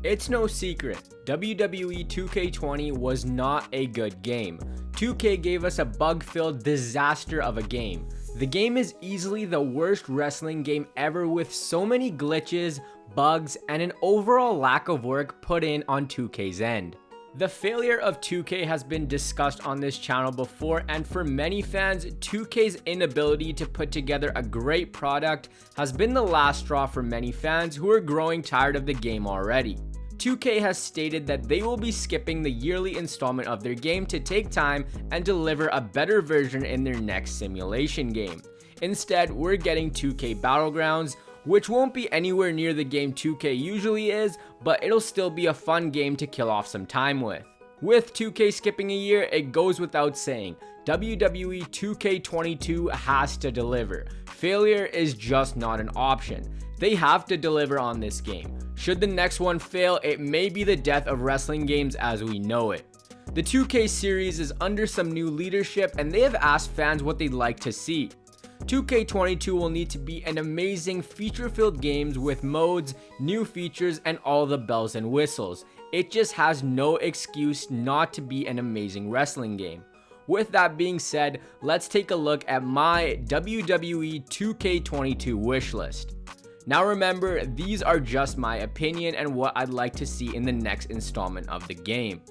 It's no secret, WWE 2K20 was not a good game. 2K gave us a bug-filled disaster of a game. The game is easily the worst wrestling game ever with so many glitches, bugs, and an overall lack of work put in on 2K's end. The failure of 2K has been discussed on this channel before, and for many fans, 2K's inability to put together a great product has been the last straw for many fans who are growing tired of the game already. 2K has stated that they will be skipping the yearly installment of their game to take time and deliver a better version in their next simulation game. Instead, we're getting 2K Battlegrounds, which won't be anywhere near the game 2K usually is, but it'll still be a fun game to kill off some time with. With 2K skipping a year, it goes without saying, WWE 2K22 has to deliver. Failure is just not an option. They have to deliver on this game. Should the next one fail, it may be the death of wrestling games as we know it. The 2K series is under some new leadership and they have asked fans what they'd like to see. 2K22 will need to be an amazing feature-filled game with modes, new features, and all the bells and whistles. It just has no excuse not to be an amazing wrestling game. With that being said, let's take a look at my WWE 2K22 wishlist. Now remember, these are just my opinion and what I'd like to see in the next installment of the game.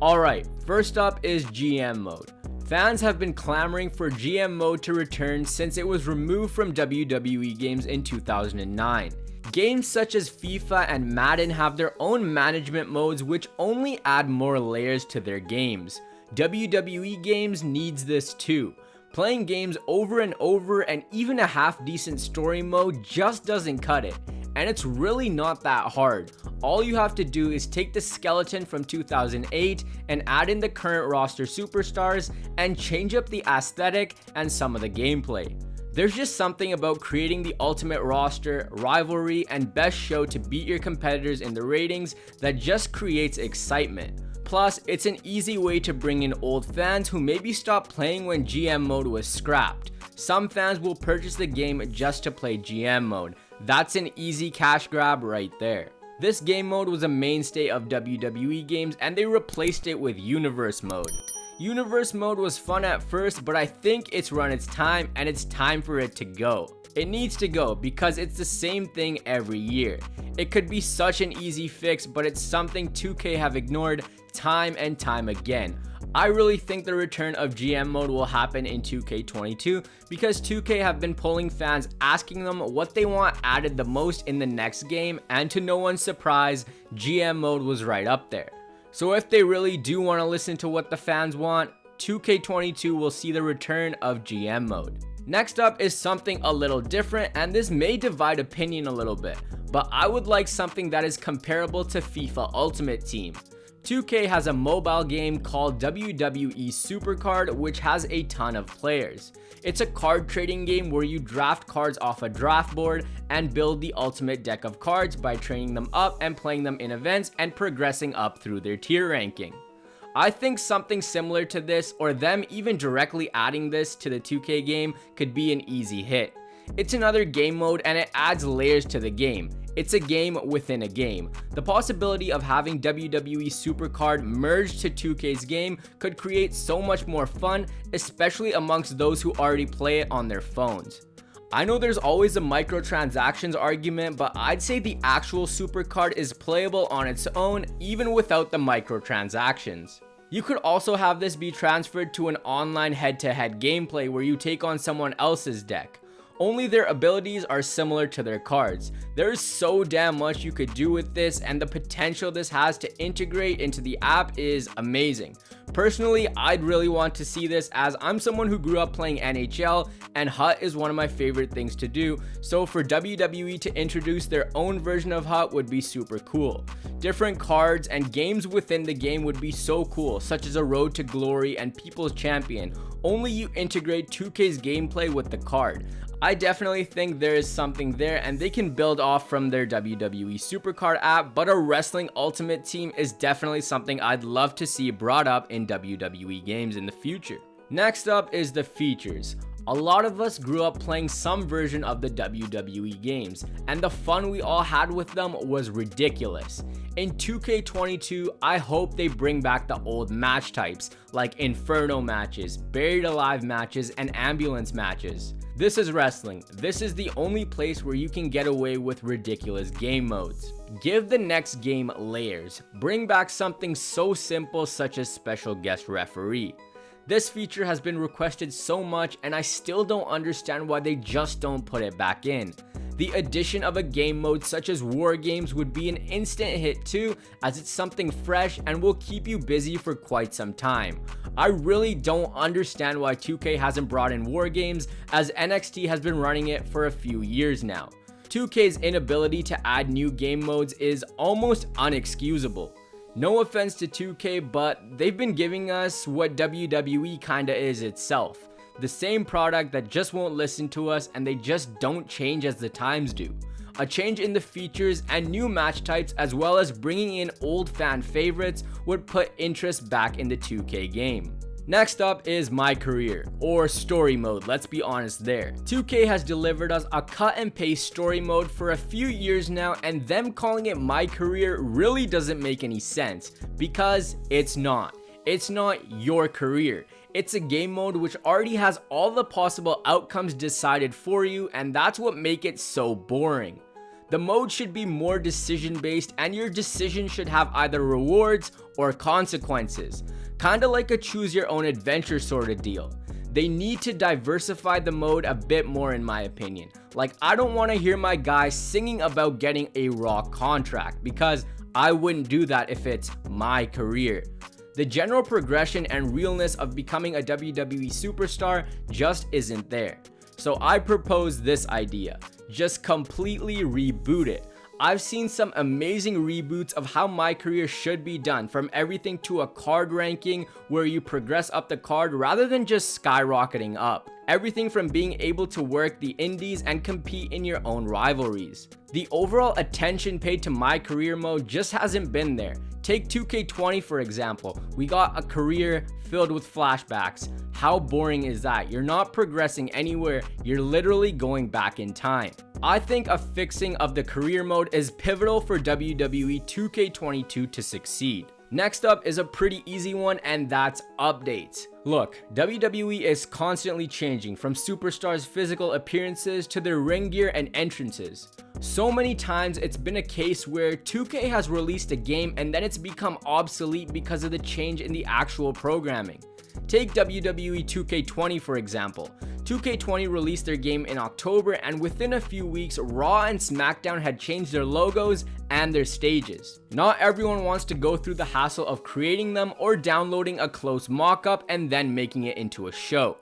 Alright, first up is GM mode. Fans have been clamoring for GM mode to return since it was removed from WWE games in 2009. Games such as FIFA and Madden have their own management modes which only add more layers to their games. WWE games needs this too. Playing games over and over and even a half decent story mode just doesn't cut it. And it's really not that hard. All you have to do is take the skeleton from 2008 and add in the current roster superstars and change up the aesthetic and some of the gameplay. There's just something about creating the ultimate roster, rivalry, and best show to beat your competitors in the ratings that just creates excitement. Plus, it's an easy way to bring in old fans who maybe stopped playing when GM mode was scrapped. Some fans will purchase the game just to play GM mode. That's an easy cash grab right there. This game mode was a mainstay of WWE games and they replaced it with Universe mode. Universe mode was fun at first, but I think it's run its time and it's time for it to go. It needs to go because it's the same thing every year. It could be such an easy fix, but it's something 2K have ignored time and time again. I really think the return of GM mode will happen in 2K22 because 2K have been polling fans asking them what they want added the most in the next game, and to no one's surprise, GM mode was right up there. So if they really do want to listen to what the fans want, 2K22 will see the return of GM mode. Next up is something a little different, and this may divide opinion a little bit, but I would like something that is comparable to FIFA Ultimate Team. 2K has a mobile game called WWE Supercard which has a ton of players. It's a card trading game where you draft cards off a draft board and build the ultimate deck of cards by training them up and playing them in events and progressing up through their tier ranking. I think something similar to this, or them even directly adding this to the 2K game, could be an easy hit. It's another game mode and it adds layers to the game. It's a game within a game. The possibility of having WWE Supercard merged to 2K's game could create so much more fun, especially amongst those who already play it on their phones. I know there's always a microtransactions argument, but I'd say the actual Supercard is playable on its own even without the microtransactions. You could also have this be transferred to an online head-to-head gameplay where you take on someone else's deck. Only their abilities are similar to their cards. There's so damn much you could do with this, and the potential this has to integrate into the app is amazing. Personally, I'd really want to see this as I'm someone who grew up playing NHL and HUT is one of my favorite things to do, so for WWE to introduce their own version of HUT would be super cool. Different cards and games within the game would be so cool, such as a Road to Glory and People's Champion. Only you integrate 2K's gameplay with the card. I definitely think there is something there and they can build off from their WWE Supercard app, but a Wrestling Ultimate Team is definitely something I'd love to see brought up in WWE games in the future. Next up is the features. A lot of us grew up playing some version of the WWE games, and the fun we all had with them was ridiculous. In 2K22, I hope they bring back the old match types like Inferno matches, Buried Alive matches, and Ambulance matches. This is wrestling. This is the only place where you can get away with ridiculous game modes. Give the next game layers. Bring back something so simple such as special guest referee. This feature has been requested so much and I still don't understand why they just don't put it back in. The addition of a game mode such as War Games would be an instant hit too, as it's something fresh and will keep you busy for quite some time. I really don't understand why 2K hasn't brought in War Games, as NXT has been running it for a few years now. 2K's inability to add new game modes is almost unexcusable. No offense to 2K, but they've been giving us what WWE kinda is itself. The same product that just won't listen to us, and they just don't change as the times do. A change in the features and new match types, as well as bringing in old fan favorites, would put interest back in the 2K game. Next up is My Career, or Story Mode, let's be honest there. 2K has delivered us a cut and paste story mode for a few years now, and them calling it My Career really doesn't make any sense, because it's not. It's not your career. It's a game mode which already has all the possible outcomes decided for you, and that's what makes it so boring. The mode should be more decision based, and your decision should have either rewards or consequences. Kinda like a choose your own adventure sort of deal. They need to diversify the mode a bit more in my opinion. Like, I don't want to hear my guy singing about getting a Raw contract, because I wouldn't do that if it's my career. The general progression and realness of becoming a WWE superstar just isn't there. So I propose this idea. Just completely reboot it. I've seen some amazing reboots of how My Career should be done, from everything to a card ranking where you progress up the card rather than just skyrocketing up. Everything from being able to work the indies and compete in your own rivalries. The overall attention paid to My Career mode just hasn't been there. Take 2K20 for example. We got a career filled with flashbacks. How boring is that? You're not progressing anywhere, you're literally going back in time. I think a fixing of the career mode is pivotal for WWE 2K22 to succeed. Next up is a pretty easy one, and that's updates. Look, WWE is constantly changing, from superstars' physical appearances to their ring gear and entrances. So many times it's been a case where 2K has released a game and then it's become obsolete because of the change in the actual programming. Take WWE 2K20 for example. 2K20 released their game in October, and within a few weeks, Raw and SmackDown had changed their logos and their stages. Not everyone wants to go through the hassle of creating them or downloading a close mock-up and then making it into a show.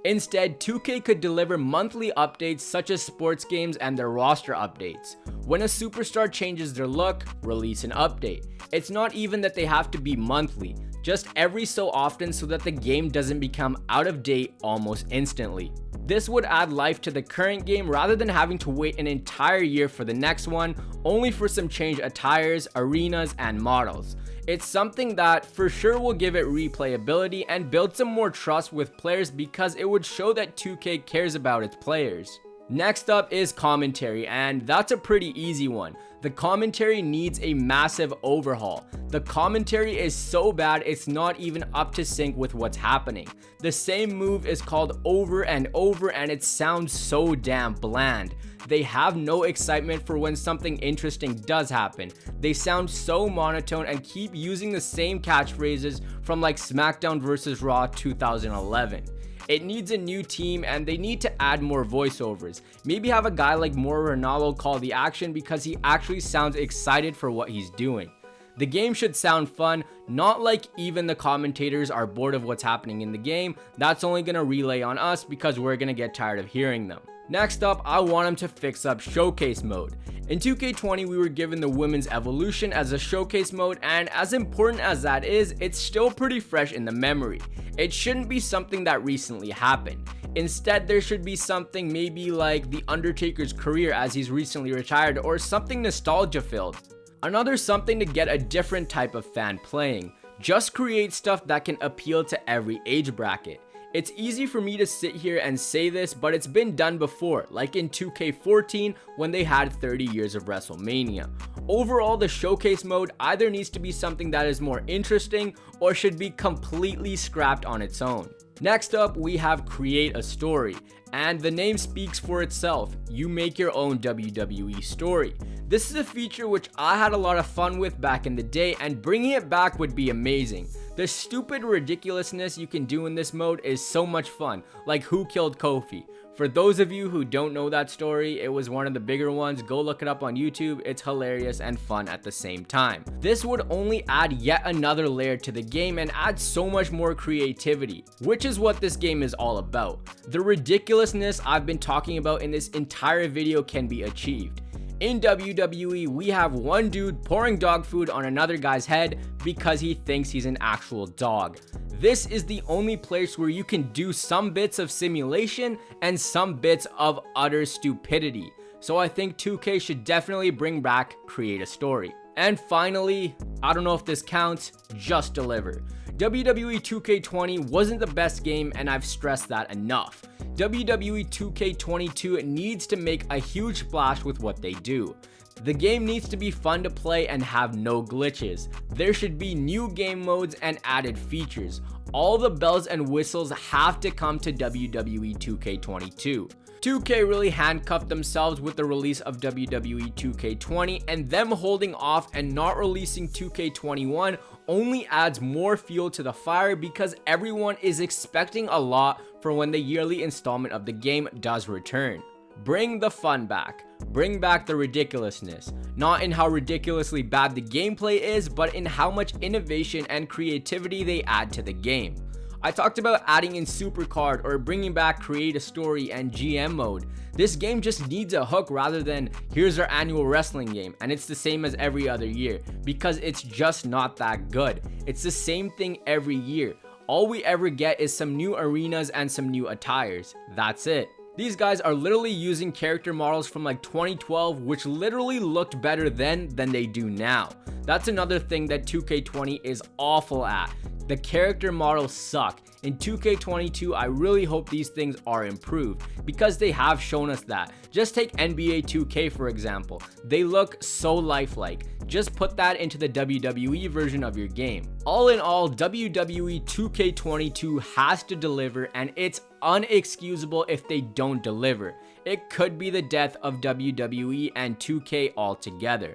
Instead, 2K could deliver monthly updates such as sports games and their roster updates. When a superstar changes their look, release an update. It's not even that they have to be monthly, just every so often so that the game doesn't become out of date almost instantly. This would add life to the current game rather than having to wait an entire year for the next one, only for some changed attires, arenas, and models. It's something that for sure will give it replayability and build some more trust with players, because it would show that 2K cares about its players. Next up is commentary, and that's a pretty easy one. The commentary needs a massive overhaul. The commentary is so bad it's not even up to sync with what's happening. The same move is called over and over and it sounds so damn bland. They have no excitement for when something interesting does happen. They sound so monotone and keep using the same catchphrases from like SmackDown vs. Raw 2011. It needs a new team and they need to add more voiceovers. Maybe have a guy like Mauro Ranallo call the action, because he actually sounds excited for what he's doing. The game should sound fun, not like even the commentators are bored of what's happening in the game. That's only gonna relay on us because we're gonna get tired of hearing them. Next up, I want them to fix up showcase mode. In 2K20, we were given the women's evolution as a showcase mode, and as important as that is, it's still pretty fresh in the memory. It shouldn't be something that recently happened. Instead, there should be something maybe like The Undertaker's career as he's recently retired, or something nostalgia filled. Another something to get a different type of fan playing. Just create stuff that can appeal to every age bracket. It's easy for me to sit here and say this, but it's been done before, like in 2K14 when they had 30 years of WrestleMania. Overall, the showcase mode either needs to be something that is more interesting or should be completely scrapped on its own. Next up, we have create a story, and the name speaks for itself. You make your own WWE story. This is a feature which I had a lot of fun with back in the day, and bringing it back would be amazing. The stupid ridiculousness you can do in this mode is so much fun, like who killed Kofi. For those of you who don't know that story, it was one of the bigger ones. Go look it up on YouTube. It's hilarious and fun at the same time. This would only add yet another layer to the game and add so much more creativity, which is what this game is all about. The ridiculousness I've been talking about in this entire video can be achieved. In WWE, we have one dude pouring dog food on another guy's head because he thinks he's an actual dog. This is the only place where you can do some bits of simulation and some bits of utter stupidity. So I think 2K should definitely bring back create a story. And finally, I don't know if this counts, just deliver. WWE 2K20 wasn't the best game, and I've stressed that enough. WWE 2K22 needs to make a huge splash with what they do. The game needs to be fun to play and have no glitches. There should be new game modes and added features. All the bells and whistles have to come to WWE 2K22. 2K really handcuffed themselves with the release of WWE 2K20, and them holding off and not releasing 2K21 only adds more fuel to the fire because everyone is expecting a lot for when the yearly installment of the game does return. Bring the fun back. Bring back the ridiculousness. Not in how ridiculously bad the gameplay is, but in how much innovation and creativity they add to the game. I talked about adding in Supercard or bringing back create a story and GM mode. This game just needs a hook rather than here's our annual wrestling game and it's the same as every other year, because it's just not that good. It's the same thing every year. All we ever get is some new arenas and some new attires. That's it. These guys are literally using character models from like 2012, which literally looked better then than they do now. That's another thing that 2K20 is awful at. The character models suck. In 2K22, I really hope these things are improved because they have shown us that. Just take NBA 2K for example. They look so lifelike. Just put that into the WWE version of your game. All in all, WWE 2K22 has to deliver, and it's unexcusable if they don't deliver. It could be the death of WWE and 2K altogether.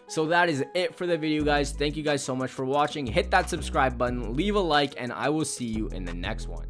So that is it for the video, guys. Thank you guys so much for watching. Hit that subscribe button, leave a like, and I will see you in the next one.